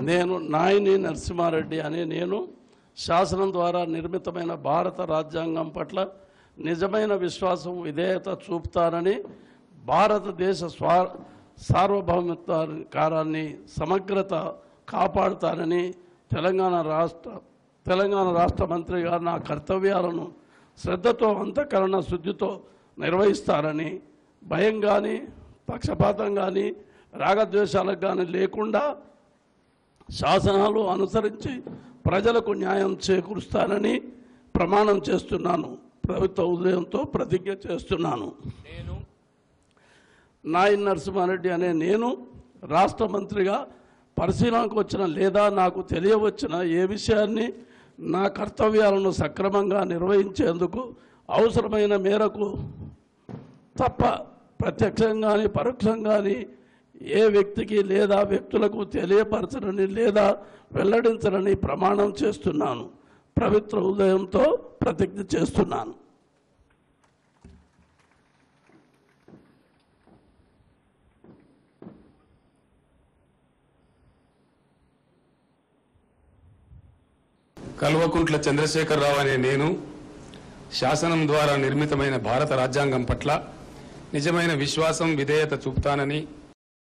నేను నాయని నరసింహారెడ్డి అనే నేను శాసనం ద్వారా నిర్మితమైన భారత రాజ్యాంగం పట్ల నిజమైన విశ్వాసం విధేయత చూపుతానని భారతదేశ సార్వభౌమత్వాన్ని సమగ్రత కాపాడుతానని తెలంగాణ రాష్ట్ర మంత్రిగా నా కర్తవ్యాలను శ్రద్ధతో అంతఃకరణ శుద్ధితో నిర్వహిస్తారని భయం కానీ పక్షపాతం కానీ రాగద్వేషాలకు కానీ లేకుండా శాసనాలు అనుసరించి ప్రజలకు న్యాయం చేకూరుస్తానని ప్రమాణం చేస్తున్నాను. ప్రభుత్వ ఉదయంతో ప్రతిజ్ఞ చేస్తున్నాను. నేను నాయని నరసింహారెడ్డి అనే నేను రాష్ట్ర మంత్రిగా పరిశీలనకు వచ్చిన లేదా నాకు తెలియవచ్చిన ఏ విషయాన్ని నా కర్తవ్యాలను సక్రమంగా నిర్వహించేందుకు అవసరమైన మేరకు తప్ప ప్రత్యక్షంగాని పరోక్షంగాని ఏ వ్యక్తికి లేదా వ్యక్తులకు తెలియపరచనని లేదా వెల్లడించనని ప్రమాణం చేస్తున్నాను. పవిత్ర హృదయంతో ప్రతిజ్ఞ చేస్తున్నాను. కల్వకుంట్ల చంద్రశేఖరరావు అనే నేను శాసనం ద్వారా నిర్మితమైన భారత రాజ్యాంగం పట్ల నిజమైన విశ్వాసం విధేయత చూపుతానని